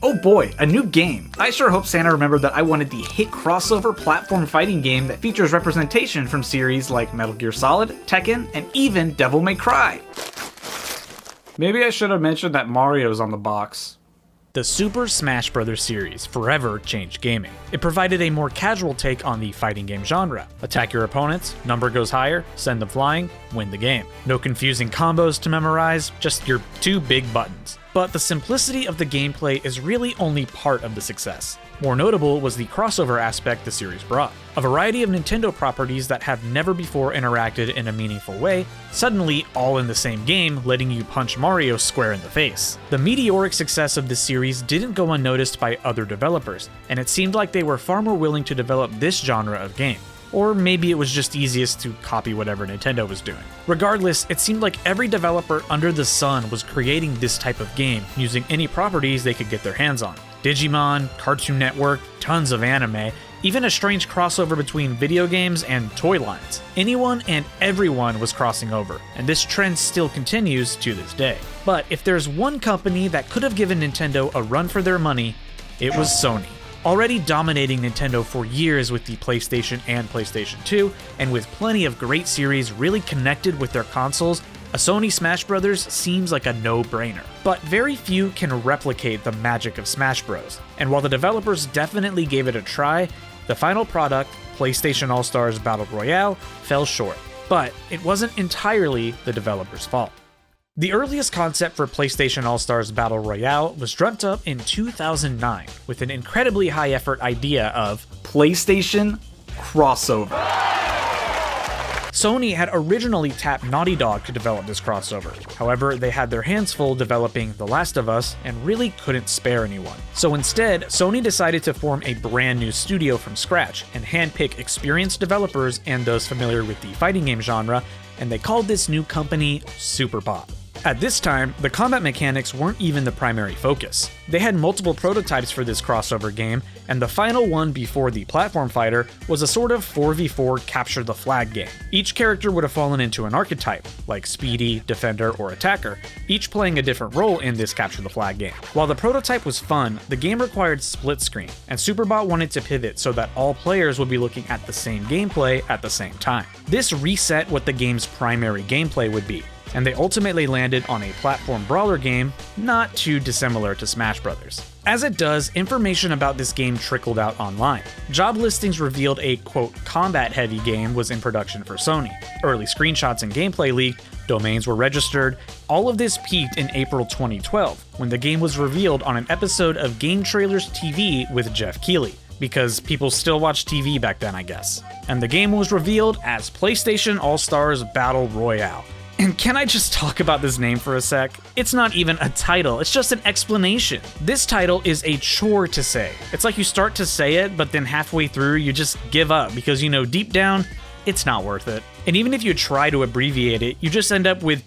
Oh boy, a new game. I sure hope Santa remembered that I wanted the hit crossover platform fighting game that features representation from series like Metal Gear Solid, Tekken, and even Devil May Cry. Maybe I should have mentioned that Mario's on the box. The Super Smash Bros. Series forever changed gaming. It provided a more casual take on the fighting game genre. Attack your opponents, number goes higher, send them flying, win the game. No confusing combos to memorize, just your two big buttons. But the simplicity of the gameplay is really only part of the success. More notable was the crossover aspect the series brought. A variety of Nintendo properties that have never before interacted in a meaningful way, suddenly all in the same game, letting you punch Mario square in the face. The meteoric success of this series didn't go unnoticed by other developers, and it seemed like they were far more willing to develop this genre of game. Or maybe it was just easiest to copy whatever Nintendo was doing. Regardless, it seemed like every developer under the sun was creating this type of game using any properties they could get their hands on. Digimon, Cartoon Network, tons of anime, even a strange crossover between video games and toy lines. Anyone and everyone was crossing over, and this trend still continues to this day. But if there's one company that could have given Nintendo a run for their money, it was Sony. Already dominating Nintendo for years with the PlayStation and PlayStation 2, and with plenty of great series really connected with their consoles, a Sony Smash Bros. Seems like a no-brainer. But very few can replicate the magic of Smash Bros. And while the developers definitely gave it a try, the final product, PlayStation All-Stars Battle Royale, fell short. But it wasn't entirely the developers' fault. The earliest concept for PlayStation All-Stars Battle Royale was dreamt up in 2009 with an incredibly high-effort idea of PlayStation crossover. Sony had originally tapped Naughty Dog to develop this crossover. However, they had their hands full developing The Last of Us and really couldn't spare anyone. So instead, Sony decided to form a brand new studio from scratch and handpick experienced developers and those familiar with the fighting game genre, and they called this new company Super Pop. At this time, the combat mechanics weren't even the primary focus. They had multiple prototypes for this crossover game, and the final one before the platform fighter was a sort of 4v4 capture the flag game. Each character would have fallen into an archetype, like Speedy, Defender, or Attacker, each playing a different role in this capture the flag game. While the prototype was fun, the game required split screen, and Superbot wanted to pivot so that all players would be looking at the same gameplay at the same time. This reset what the game's primary gameplay would be, and they ultimately landed on a platform brawler game not too dissimilar to Smash Bros. As it does, information about this game trickled out online. Job listings revealed a, quote, combat-heavy game was in production for Sony. Early screenshots and gameplay leaked, domains were registered. All of this peaked in April 2012, when the game was revealed on an episode of Game Trailers TV with Jeff Keighley, because people still watched TV back then, I guess. And the game was revealed as PlayStation All-Stars Battle Royale. And can I just talk about this name for a sec? It's not even a title, it's just an explanation. This title is a chore to say. It's like you start to say it, but then halfway through you just give up because you know deep down, it's not worth it. And even if you try to abbreviate it, you just end up with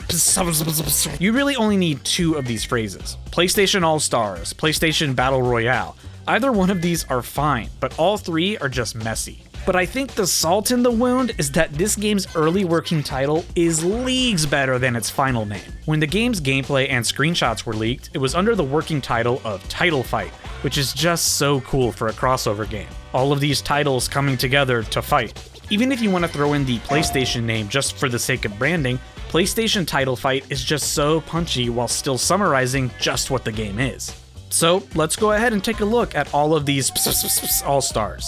You really only need two of these phrases. PlayStation All-Stars, PlayStation Battle Royale. Either one of these are fine, but all three are just messy. But I think the salt in the wound is that this game's early working title is leagues better than its final name. When the game's gameplay and screenshots were leaked, it was under the working title of Title Fight, which is just so cool for a crossover game. All of these titles coming together to fight. Even if you want to throw in the PlayStation name just for the sake of branding, PlayStation Title Fight is just so punchy while still summarizing just what the game is. So let's go ahead and take a look at all of these All-Stars.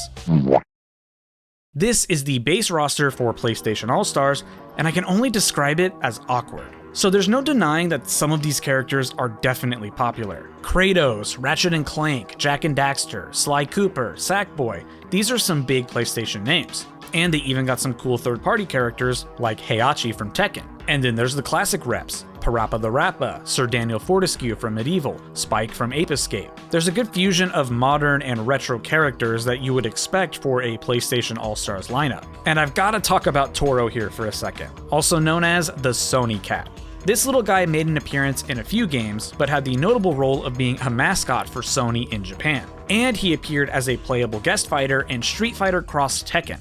This is the base roster for PlayStation All-Stars, and I can only describe it as awkward. So there's no denying that some of these characters are definitely popular. Kratos, Ratchet and Clank, Jak and Daxter, Sly Cooper, Sackboy, these are some big PlayStation names. And they even got some cool third-party characters like Heihachi from Tekken. And then there's the classic reps, PaRappa the Rappa, Sir Daniel Fortescue from Medieval, Spike from Ape Escape. There's a good fusion of modern and retro characters that you would expect for a PlayStation All-Stars lineup. And I've gotta talk about Toro here for a second, also known as the Sony Cat. This little guy made an appearance in a few games, but had the notable role of being a mascot for Sony in Japan. And he appeared as a playable guest fighter in Street Fighter Cross Tekken.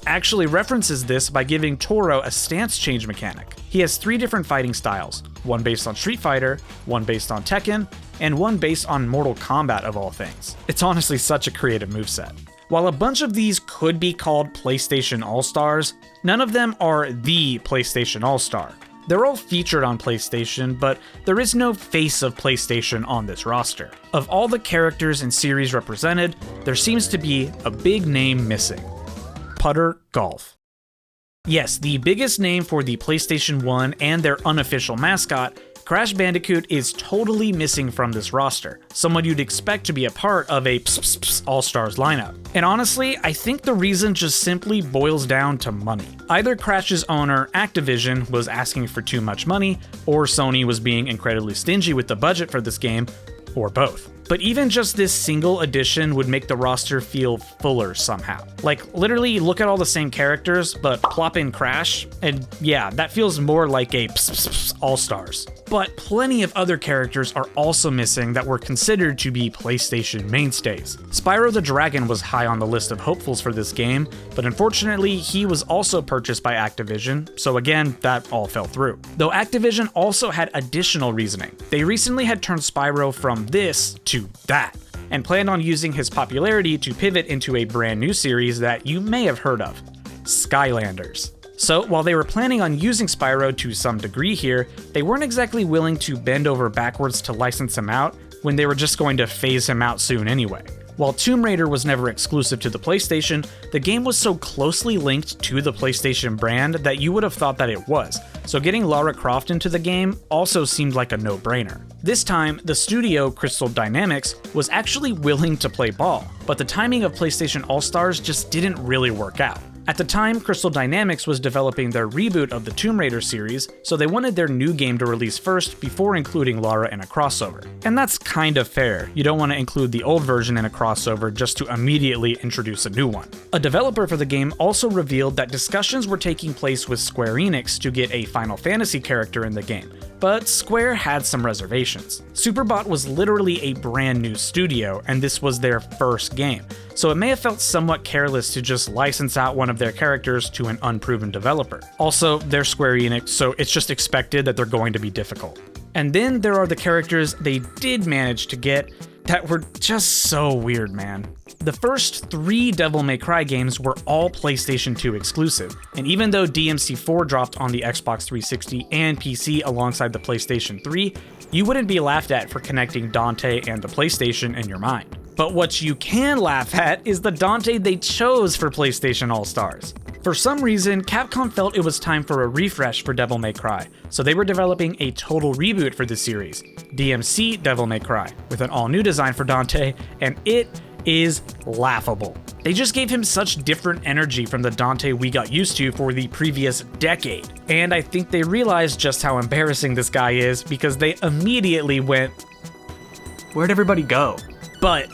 actually references this by giving Toro a stance change mechanic. He has 3 different fighting styles, one based on Street Fighter, one based on Tekken, and one based on Mortal Kombat of all things. It's honestly such a creative moveset. While a bunch of these could be called PlayStation All-Stars, none of them are the PlayStation All-Star. They're all featured on PlayStation, but there is no face of PlayStation on this roster. Of all the characters and series represented, there seems to be a big name missing. Putter Golf. Yes, the biggest name for the PlayStation 1 and their unofficial mascot, Crash Bandicoot is totally missing from this roster, someone you'd expect to be a part of a All-Stars lineup. And honestly, I think the reason just simply boils down to money. Either Crash's owner, Activision, was asking for too much money, or Sony was being incredibly stingy with the budget for this game, or both. But even just this single addition would make the roster feel fuller somehow. Like, literally look at all the same characters, but plop in Crash, and yeah, that feels more like a All-Stars. But plenty of other characters are also missing that were considered to be PlayStation mainstays. Spyro the Dragon was high on the list of hopefuls for this game, but unfortunately he was also purchased by Activision, so again, that all fell through. Though Activision also had additional reasoning. They recently had turned Spyro from this to that, and planned on using his popularity to pivot into a brand new series that you may have heard of, Skylanders. So while they were planning on using Spyro to some degree here, they weren't exactly willing to bend over backwards to license him out when they were just going to phase him out soon anyway. While Tomb Raider was never exclusive to the PlayStation, the game was so closely linked to the PlayStation brand that you would have thought that it was, so getting Lara Croft into the game also seemed like a no-brainer. This time, the studio, Crystal Dynamics, was actually willing to play ball, but the timing of PlayStation All-Stars just didn't really work out. At the time, Crystal Dynamics was developing their reboot of the Tomb Raider series, so they wanted their new game to release first before including Lara in a crossover. And that's kind of fair. You don't want to include the old version in a crossover just to immediately introduce a new one. A developer for the game also revealed that discussions were taking place with Square Enix to get a Final Fantasy character in the game, but Square had some reservations. Superbot was literally a brand new studio, and this was their first game, so it may have felt somewhat careless to just license out one of their characters to an unproven developer. Also, they're Square Enix, so it's just expected that they're going to be difficult. And then there are the characters they did manage to get that were just so weird, man. The first 3 Devil May Cry games were all PlayStation 2 exclusive, and even though DMC4 dropped on the Xbox 360 and PC alongside the PlayStation 3, you wouldn't be laughed at for connecting Dante and the PlayStation in your mind. But what you can laugh at is the Dante they chose for PlayStation All-Stars. For some reason, Capcom felt it was time for a refresh for Devil May Cry, so they were developing a total reboot for the series, DMC Devil May Cry, with an all-new design for Dante, and it is laughable. They just gave him such different energy from the Dante we got used to for the previous decade, and I think they realized just how embarrassing this guy is because they immediately went, "Where'd everybody go?" But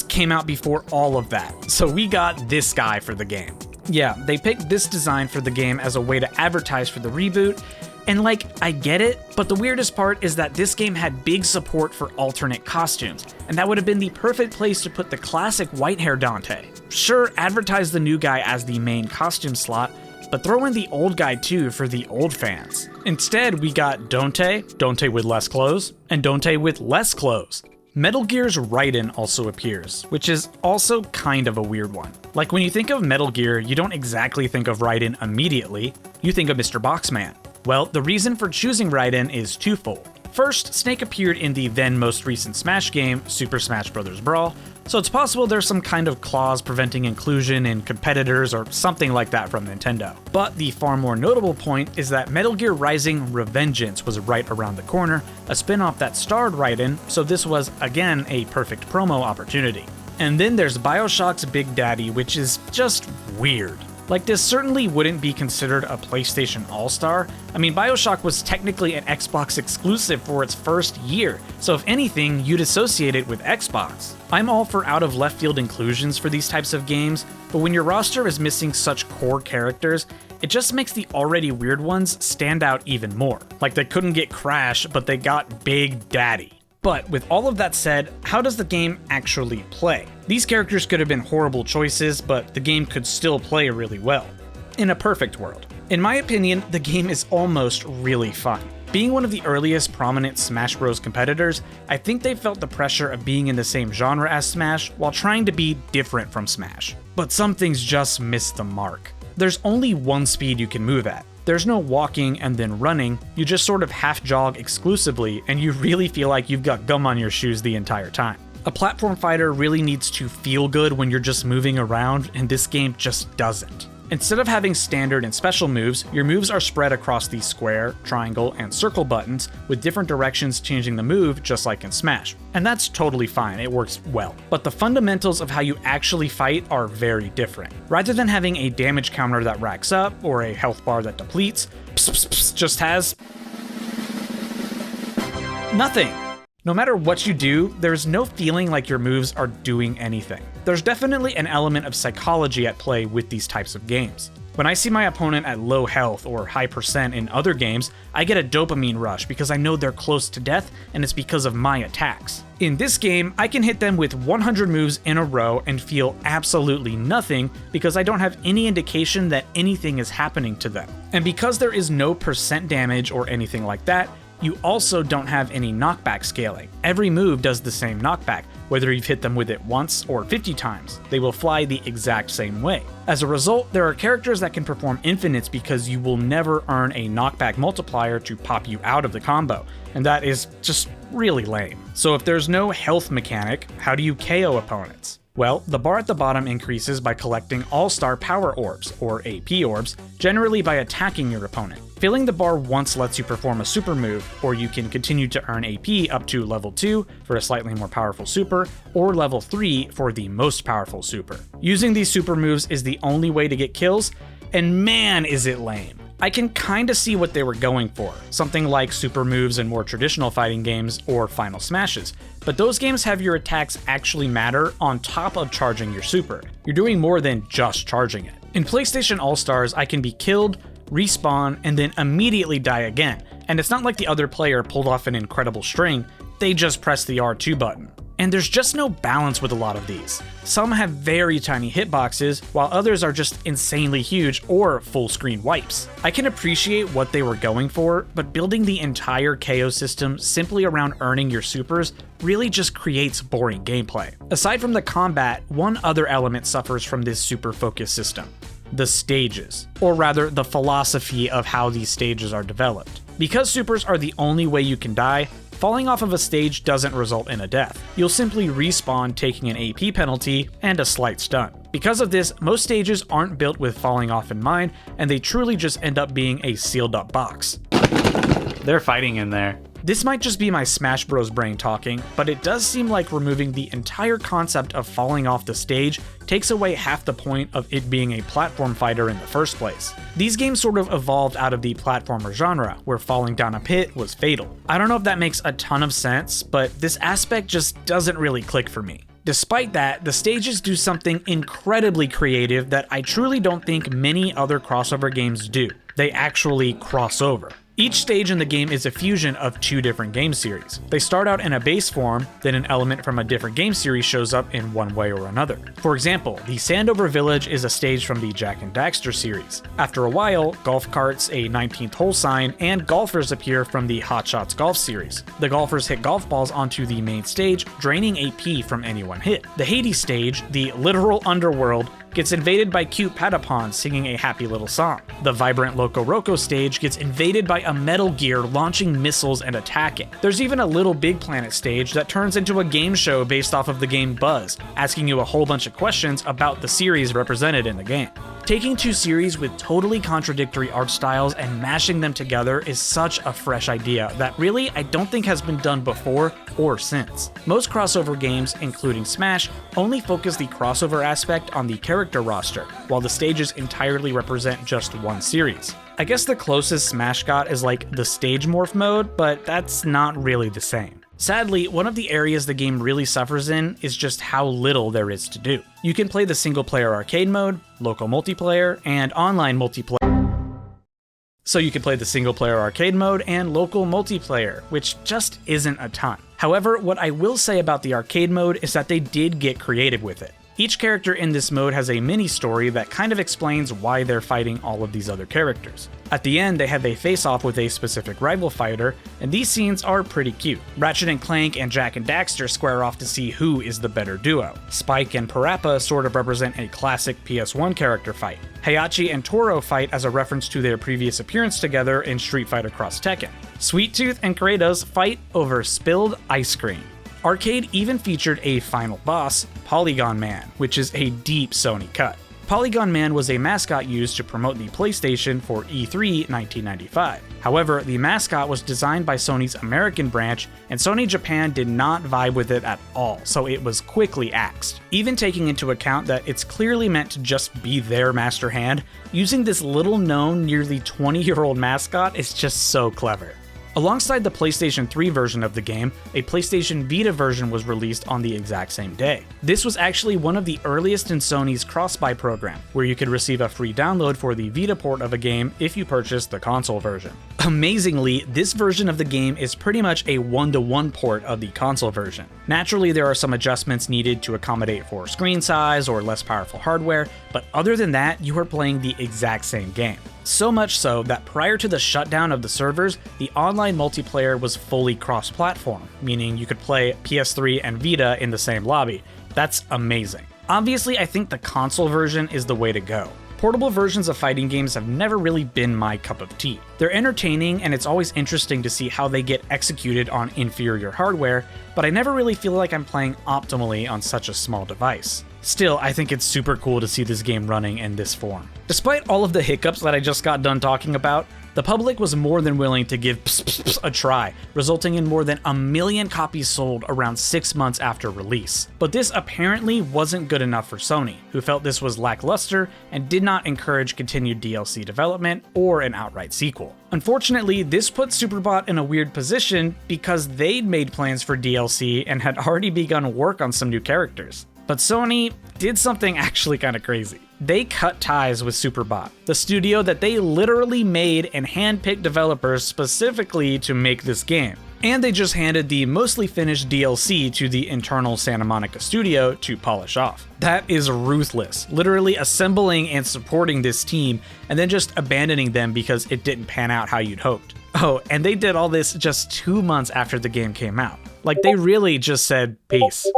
came out before all of that, so we got this guy for the game. Yeah, they picked this design for the game as a way to advertise for the reboot, and like, I get it, but the weirdest part is that this game had big support for alternate costumes, and that would have been the perfect place to put the classic white hair Dante. Sure, advertise the new guy as the main costume slot, but throw in the old guy too for the old fans. Instead, we got Dante with less clothes, and Dante with less clothes. Metal Gear's Raiden also appears, which is also kind of a weird one. Like, when you think of Metal Gear, you don't exactly think of Raiden immediately, you think of Mr. Boxman. Well, the reason for choosing Raiden is twofold. First, Snake appeared in the then most recent Smash game, Super Smash Bros. Brawl, so it's possible there's some kind of clause preventing inclusion in competitors or something like that from Nintendo. But the far more notable point is that Metal Gear Rising: Revengeance was right around the corner, a spin-off that starred Raiden, so this was, again, a perfect promo opportunity. And then there's BioShock's Big Daddy, which is just weird. Like, this certainly wouldn't be considered a PlayStation All-Star. I mean, BioShock was technically an Xbox exclusive for its first year, so if anything, you'd associate it with Xbox. I'm all for out-of-left-field inclusions for these types of games, but when your roster is missing such core characters, it just makes the already weird ones stand out even more. Like, they couldn't get Crash, but they got Big Daddy. But with all of that said, how does the game actually play? These characters could have been horrible choices, but the game could still play really well. In a perfect world. In my opinion, the game is almost really fun. Being one of the earliest prominent Smash Bros. Competitors, I think they felt the pressure of being in the same genre as Smash while trying to be different from Smash. But some things just missed the mark. There's only one speed you can move at. There's no walking and then running, you just sort of half jog exclusively, and you really feel like you've got gum on your shoes the entire time. A platform fighter really needs to feel good when you're just moving around, and this game just doesn't. Instead of having standard and special moves, your moves are spread across the square, triangle, and circle buttons, with different directions changing the move just like in Smash. And that's totally fine, it works well. But the fundamentals of how you actually fight are very different. Rather than having a damage counter that racks up, or a health bar that depletes, just has nothing. No matter what you do, there's no feeling like your moves are doing anything. There's definitely an element of psychology at play with these types of games. When I see my opponent at low health or high percent in other games, I get a dopamine rush because I know they're close to death and it's because of my attacks. In this game, I can hit them with 100 moves in a row and feel absolutely nothing because I don't have any indication that anything is happening to them. And because there is no percent damage or anything like that, you also don't have any knockback scaling. Every move does the same knockback, whether you've hit them with it once or 50 times, they will fly the exact same way. As a result, there are characters that can perform infinites because you will never earn a knockback multiplier to pop you out of the combo, and that is just really lame. So if there's no health mechanic, how do you KO opponents? Well, the bar at the bottom increases by collecting All-Star Power Orbs, or AP Orbs, generally by attacking your opponent. Filling the bar once lets you perform a super move, or you can continue to earn AP up to level 2 for a slightly more powerful super, or level 3 for the most powerful super. Using these super moves is the only way to get kills, and man is it lame. I can kinda see what they were going for, something like super moves in more traditional fighting games or Final Smashes, but those games have your attacks actually matter on top of charging your super. You're doing more than just charging it. In PlayStation All-Stars, I can be killed, respawn, and then immediately die again, and it's not like the other player pulled off an incredible string, they just pressed the R2 button. And there's just no balance with a lot of these. Some have very tiny hitboxes, while others are just insanely huge or full screen wipes. I can appreciate what they were going for, but building the entire KO system simply around earning your supers really just creates boring gameplay. Aside from the combat, one other element suffers from this super focused system: the stages, or rather the philosophy of how these stages are developed. Because supers are the only way you can die, falling off of a stage doesn't result in a death. You'll simply respawn taking an AP penalty and a slight stun. Because of this, most stages aren't built with falling off in mind, and they truly just end up being a sealed up box. They're fighting in there. This might just be my Smash Bros. Brain talking, but it does seem like removing the entire concept of falling off the stage takes away half the point of it being a platform fighter in the first place. These games sort of evolved out of the platformer genre, where falling down a pit was fatal. I don't know if that makes a ton of sense, but this aspect just doesn't really click for me. Despite that, the stages do something incredibly creative that I truly don't think many other crossover games do. They actually cross over. Each stage in the game is a fusion of two different game series. They start out in a base form, then an element from a different game series shows up in one way or another. For example, the Sandover Village is a stage from the Jak and Daxter series. After a while, golf carts, a 19th hole sign, and golfers appear from the Hot Shots Golf series. The golfers hit golf balls onto the main stage, draining AP from anyone hit. The Hades stage, the literal underworld, gets invaded by cute Patapons singing a happy little song. The vibrant Loco Roco stage gets invaded by a Metal Gear launching missiles and attacking. There's even a LittleBigPlanet stage that turns into a game show based off of the game Buzz, asking you a whole bunch of questions about the series represented in the game. Taking two series with totally contradictory art styles and mashing them together is such a fresh idea that really I don't think has been done before or since. Most crossover games, including Smash, only focus the crossover aspect on the character roster, while the stages entirely represent just one series. I guess the closest Smash got is like the stage morph mode, but that's not really the same. Sadly, one of the areas the game really suffers in is just how little there is to do. You can play the single-player arcade mode, local multiplayer, and online multiplayer. So you can play the single-player arcade mode and local multiplayer, which just isn't a ton. However, what I will say about the arcade mode is that they did get creative with it. Each character in this mode has a mini-story that kind of explains why they're fighting all of these other characters. At the end, they have a face-off with a specific rival fighter, and these scenes are pretty cute. Ratchet and Clank and Jak and Daxter square off to see who is the better duo. Spike and PaRappa sort of represent a classic PS1 character fight. Heihachi and Toro fight as a reference to their previous appearance together in Street Fighter X Tekken. Sweet Tooth and Kratos fight over spilled ice cream. Arcade even featured a final boss, Polygon Man, which is a deep Sony cut. Polygon Man was a mascot used to promote the PlayStation for E3 1995. However, the mascot was designed by Sony's American branch, and Sony Japan did not vibe with it at all, so it was quickly axed. Even taking into account that it's clearly meant to just be their master hand, using this little-known, nearly 20-year-old mascot is just so clever. Alongside the PlayStation 3 version of the game, a PlayStation Vita version was released on the exact same day. This was actually one of the earliest in Sony's cross-buy program, where you could receive a free download for the Vita port of a game if you purchased the console version. Amazingly, this version of the game is pretty much a one-to-one port of the console version. Naturally, there are some adjustments needed to accommodate for screen size or less powerful hardware, but other than that, you are playing the exact same game. So much so that prior to the shutdown of the servers, the online multiplayer was fully cross-platform, meaning you could play PS3 and Vita in the same lobby. That's amazing. Obviously, I think the console version is the way to go. Portable versions of fighting games have never really been my cup of tea. They're entertaining, and it's always interesting to see how they get executed on inferior hardware, but I never really feel like I'm playing optimally on such a small device. Still, I think it's super cool to see this game running in this form. Despite all of the hiccups that I just got done talking about, the public was more than willing to give a try, resulting in more than 1 million copies sold around 6 months after release. But this apparently wasn't good enough for Sony, who felt this was lackluster and did not encourage continued DLC development or an outright sequel. Unfortunately, this put Superbot in a weird position because they'd made plans for DLC and had already begun work on some new characters. But Sony did something actually kind of crazy. They cut ties with Superbot, the studio that they literally made and handpicked developers specifically to make this game. And they just handed the mostly finished DLC to the internal Santa Monica studio to polish off. That is ruthless, literally assembling and supporting this team and then just abandoning them because it didn't pan out how you'd hoped. Oh, and they did all this just 2 months after the game came out. Like, they really just said, peace.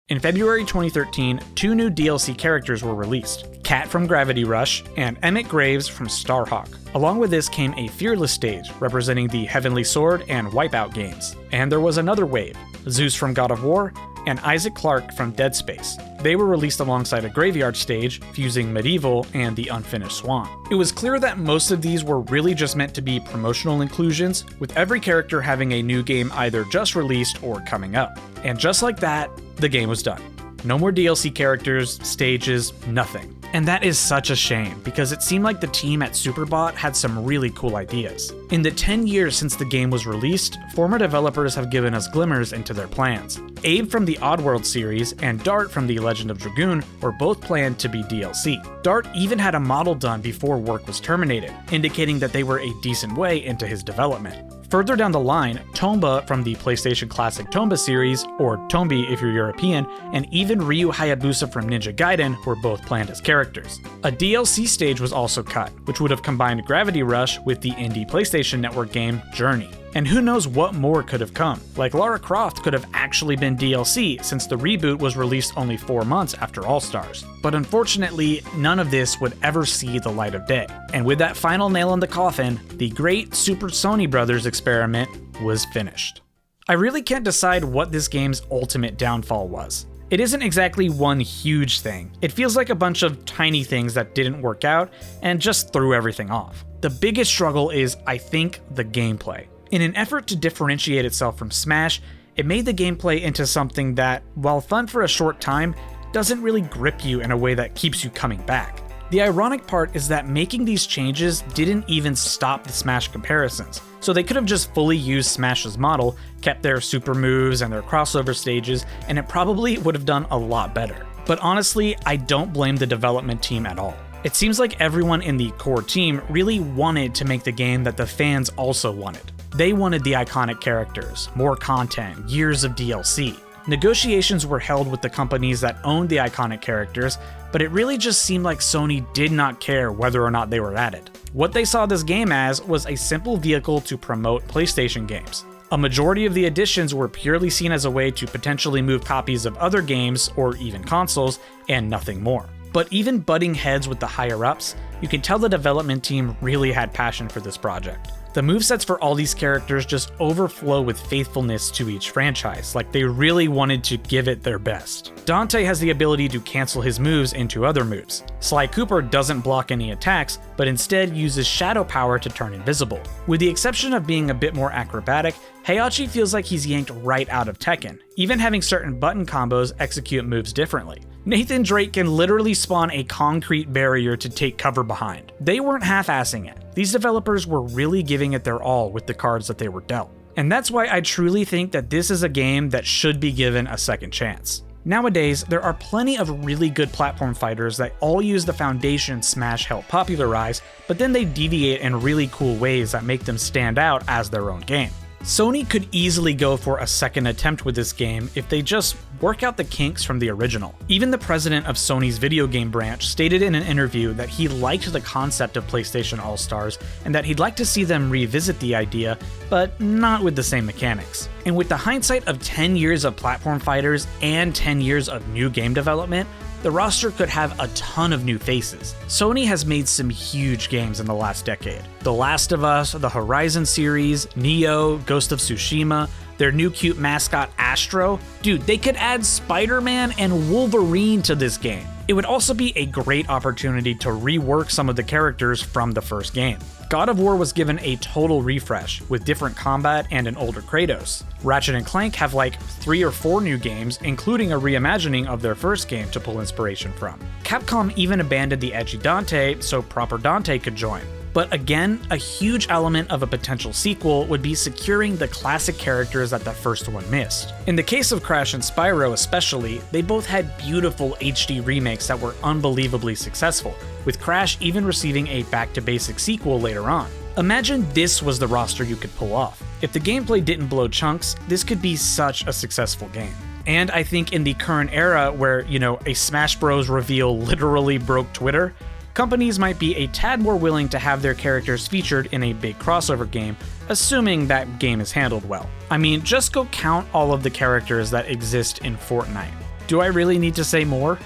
In February 2013, 2 new DLC characters were released, Kat from Gravity Rush and Emmett Graves from Starhawk. Along with this came a Fearless stage, representing the Heavenly Sword and Wipeout games. And there was another wave, Zeus from God of War and Isaac Clarke from Dead Space. They were released alongside a Graveyard stage, fusing Medieval and the Unfinished Swan. It was clear that most of these were really just meant to be promotional inclusions, with every character having a new game either just released or coming up. And just like that, the game was done. No more DLC characters, stages, nothing. And that is such a shame, because it seemed like the team at Superbot had some really cool ideas. In the 10 years since the game was released, former developers have given us glimmers into their plans. Abe from the Oddworld series and Dart from The Legend of Dragoon were both planned to be DLC. Dart even had a model done before work was terminated, indicating that they were a decent way into his development. Further down the line, Tomba from the PlayStation Classic Tomba series, or Tombi if you're European, and even Ryu Hayabusa from Ninja Gaiden were both planned as characters. A DLC stage was also cut, which would have combined Gravity Rush with the indie PlayStation Network game Journey. And who knows what more could have come. Like Lara Croft could have actually been DLC since the reboot was released only 4 months after All-Stars. But unfortunately, none of this would ever see the light of day. And with that final nail in the coffin, the great Super Sony Brothers experiment was finished. I really can't decide what this game's ultimate downfall was. It isn't exactly one huge thing. It feels like a bunch of tiny things that didn't work out and just threw everything off. The biggest struggle is, I think, the gameplay. In an effort to differentiate itself from Smash, it made the gameplay into something that, while fun for a short time, doesn't really grip you in a way that keeps you coming back. The ironic part is that making these changes didn't even stop the Smash comparisons, so they could have just fully used Smash's model, kept their super moves and their crossover stages, and it probably would have done a lot better. But honestly, I don't blame the development team at all. It seems like everyone in the core team really wanted to make the game that the fans also wanted. They wanted the iconic characters, more content, years of DLC. Negotiations were held with the companies that owned the iconic characters, but it really just seemed like Sony did not care whether or not they were added. What they saw this game as was a simple vehicle to promote PlayStation games. A majority of the additions were purely seen as a way to potentially move copies of other games or even consoles, and nothing more. But even butting heads with the higher-ups, you can tell the development team really had passion for this project. The movesets for all these characters just overflow with faithfulness to each franchise, like they really wanted to give it their best. Dante has the ability to cancel his moves into other moves. Sly Cooper doesn't block any attacks, but instead uses shadow power to turn invisible. With the exception of being a bit more acrobatic, Heihachi feels like he's yanked right out of Tekken, even having certain button combos execute moves differently. Nathan Drake can literally spawn a concrete barrier to take cover behind. They weren't half-assing it. These developers were really giving it their all with the cards that they were dealt. And that's why I truly think that this is a game that should be given a second chance. Nowadays, there are plenty of really good platform fighters that all use the foundation Smash helped popularize, but then they deviate in really cool ways that make them stand out as their own game. Sony could easily go for a second attempt with this game if they just work out the kinks from the original. Even the president of Sony's video game branch stated in an interview that he liked the concept of PlayStation All-Stars and that he'd like to see them revisit the idea, but not with the same mechanics. And with the hindsight of 10 years of platform fighters and 10 years of new game development, the roster could have a ton of new faces. Sony has made some huge games in the last decade. The Last of Us, the Horizon series, Nioh, Ghost of Tsushima, their new cute mascot Astro. Dude, they could add Spider-Man and Wolverine to this game. It would also be a great opportunity to rework some of the characters from the first game. God of War was given a total refresh with different combat and an older Kratos. Ratchet and Clank have like 3 or 4 new games, including a reimagining of their first game to pull inspiration from. Capcom even abandoned the edgy Dante so proper Dante could join. But again, a huge element of a potential sequel would be securing the classic characters that the first one missed. In the case of Crash and Spyro especially, they both had beautiful HD remakes that were unbelievably successful, with Crash even receiving a back-to-basics sequel later on. Imagine this was the roster you could pull off. If the gameplay didn't blow chunks, this could be such a successful game. And I think in the current era where, a Smash Bros. Reveal literally broke Twitter, companies might be a tad more willing to have their characters featured in a big crossover game, assuming that game is handled well. I mean, just go count all of the characters that exist in Fortnite. Do I really need to say more?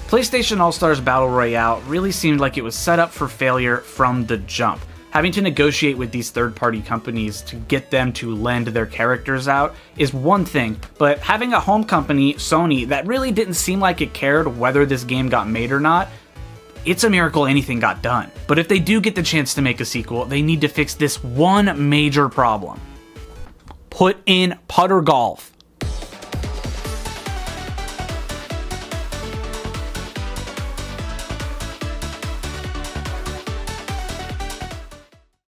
PlayStation All-Stars Battle Royale really seemed like it was set up for failure from the jump. Having to negotiate with these third-party companies to get them to lend their characters out is one thing, but having a home company, Sony, that really didn't seem like it cared whether this game got made or not, it's a miracle anything got done. But if they do get the chance to make a sequel, they need to fix this one major problem. Put in putter golf.